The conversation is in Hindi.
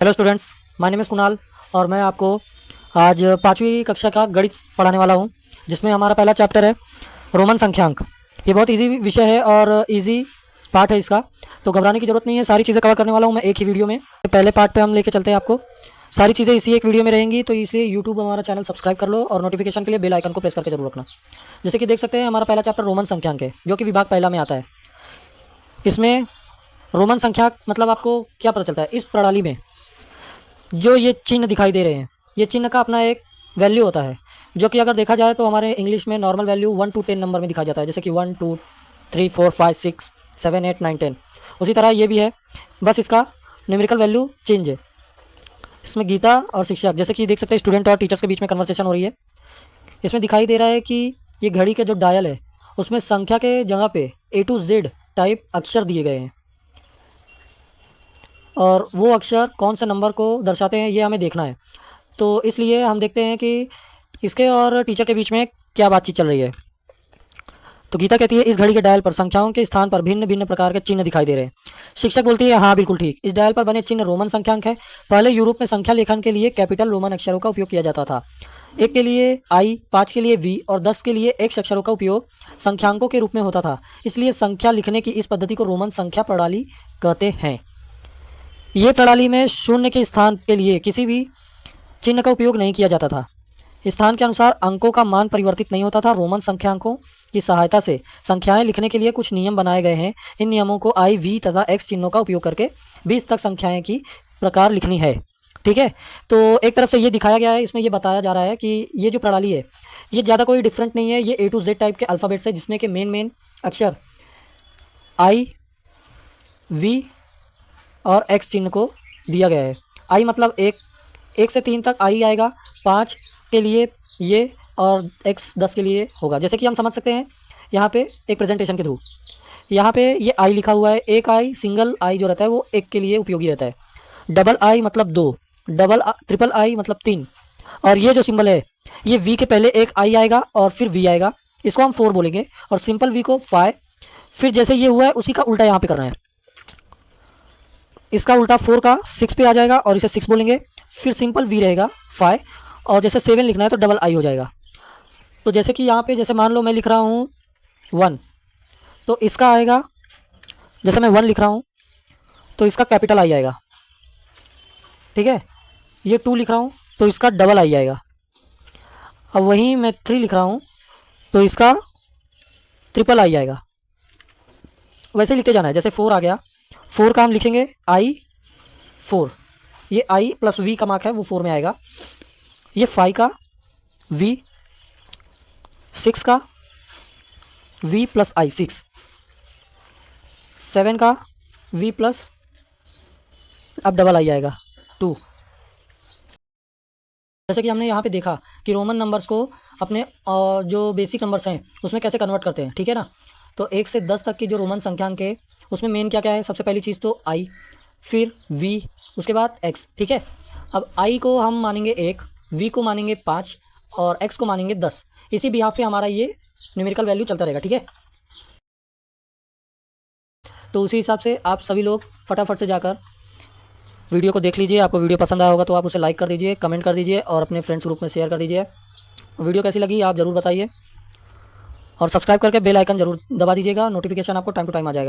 Hello students, my name is Kunal और मैं आपको आज पाँचवीं कक्षा का गणित पढ़ाने वाला हूं, जिसमें हमारा पहला चैप्टर है रोमन संख्यांक। ये बहुत इजी विषय है और इजी पार्ट है इसका, तो घबराने की ज़रूरत नहीं है। सारी चीज़ें कवर करने वाला हूं मैं एक ही वीडियो में। पहले पार्ट पे हम लेके चलते हैं आपको। सारी चीज़ें इसी एक वीडियो में रहेंगी, तो इसलिए यूट्यूब हमारा चैनल सब्सक्राइब कर लो और नोटिफिकेशन के लिए बेल आइकन को प्रेस करके जरूर रखना। जैसे कि देख सकते हैं, हमारा पहला चैप्टर रोमन संख्यांक है, जो कि विभाग पहला में आता है। इसमें रोमन संख्यांक मतलब आपको क्या पता चलता है, इस प्रणाली में जो ये चिन्ह दिखाई दे रहे हैं, ये चिन्ह का अपना एक वैल्यू होता है, जो कि अगर देखा जाए तो हमारे इंग्लिश में नॉर्मल वैल्यू 1 to 10 नंबर में दिखाया जाता है, जैसे कि 1 2 3 4 5 6 7 8 9 10। उसी तरह ये भी है, बस इसका न्यूमेरिकल वैल्यू चेंज है। इसमें गीता और शिक्षक, जैसे कि देख सकते हैं स्टूडेंट और टीचर्स के बीच में कन्वर्सेशन हो रही है। इसमें दिखाई दे रहा है कि ये घड़ी के जो डायल है उसमें संख्या के जगह पे A to Z टाइप अक्षर दिए गए हैं, और वो अक्षर कौन से नंबर को दर्शाते हैं ये हमें देखना है। तो इसलिए हम देखते हैं कि इसके और टीचर के बीच में क्या बातचीत चल रही है। तो गीता कहती है, इस घड़ी के डायल पर संख्याओं के स्थान पर भिन्न भिन्न प्रकार के चिन्ह दिखाई दे रहे हैं। शिक्षक बोलती है, हाँ बिल्कुल ठीक, इस डायल पर बने चिन्ह रोमन संख्यांक है। पहले यूरोप में संख्या लेखन के लिए कैपिटल रोमन अक्षरों का उपयोग किया जाता था। 1 के लिए I, 5 के लिए V और 10 के लिए X अक्षरों का उपयोग संख्यांकों के रूप में होता था। इसलिए संख्या लिखने की इस पद्धति को रोमन संख्या प्रणाली कहते हैं। ये प्रणाली में शून्य के स्थान के लिए किसी भी चिन्ह का उपयोग नहीं किया जाता था। स्थान के अनुसार अंकों का मान परिवर्तित नहीं होता था। रोमन संख्यांकों की सहायता से संख्याएं लिखने के लिए कुछ नियम बनाए गए हैं। इन नियमों को I, V तथा X चिन्हों का उपयोग करके 20 तक संख्याएं की प्रकार लिखनी है। ठीक है, तो एक तरफ से ये दिखाया गया है, इसमें ये बताया जा रहा है कि ये जो प्रणाली है ये ज़्यादा कोई डिफरेंट नहीं है। ये A to Z टाइप के अल्फ़ाबेट्स है, जिसमें कि मेन अक्षर I, V और X चिन्ह को दिया गया है। I मतलब 1 से 3 तक I आएगा, 5 के लिए ये और X 10 के लिए होगा। जैसे कि हम समझ सकते हैं यहाँ पे एक प्रेजेंटेशन के थ्रू, यहाँ पे ये I लिखा हुआ है। एक I, सिंगल I जो रहता है वो 1 के लिए उपयोगी रहता है। डबल I मतलब 2, ट्रिपल I मतलब 3, और ये जो सिंबल है ये V के पहले एक I आएगा और फिर V आएगा, इसको हम 4 बोलेंगे, और सिंपल V को 5। फिर जैसे ये हुआ है उसी का उल्टा यहाँ पे करना है, इसका उल्टा 4 का 6 पे आ जाएगा और इसे 6 बोलेंगे। फिर सिंपल V रहेगा 5, और जैसे 7 लिखना है तो डबल I हो जाएगा। तो जैसे कि यहाँ पे जैसे मान लो मैं लिख रहा हूँ 1, तो इसका आएगा, जैसे मैं 1 लिख रहा हूँ तो इसका कैपिटल I आएगा। ठीक है, ये 2 लिख रहा हूँ तो इसका डबल I आएगा। अब वहीं मैं 3 लिख रहा हूँ तो इसका ट्रिपल I आएगा। वैसे लिखते जाना है। जैसे 4 आ गया, 4 का हम लिखेंगे I 4, ये I प्लस V का मार्क है वो 4 में आएगा। ये 5 का V, 6 का V प्लस I 6, 7 का V प्लस, अब डबल I आएगा 2। जैसे कि हमने यहाँ पे देखा कि रोमन नंबर्स को अपने जो बेसिक नंबर्स हैं उसमें कैसे कन्वर्ट करते हैं। ठीक है ना, तो 1 से 10 तक की जो रोमन संख्यांक है उसमें मेन क्या क्या है। सबसे पहली चीज़ तो I, फिर V, उसके बाद X। ठीक है, अब I को हम मानेंगे 1, V को मानेंगे 5 और X को मानेंगे 10। इसी बिहाफ पे हमारा ये न्यूमेरिकल वैल्यू चलता रहेगा। ठीक है, तो उसी हिसाब से आप सभी लोग फटाफट से जाकर वीडियो को देख लीजिए। आपको वीडियो पसंद आया होगा तो आप उसे लाइक कर दीजिए, कमेंट कर दीजिए और अपने फ्रेंड्स ग्रुप में शेयर कर दीजिए। वीडियो कैसी लगी आप ज़रूर बताइए, और सब्सक्राइब करके बेल आइकन ज़रूर दबा दीजिएगा, नोटिफिकेशन आपको टाइम टू टाइम आ जाएगा।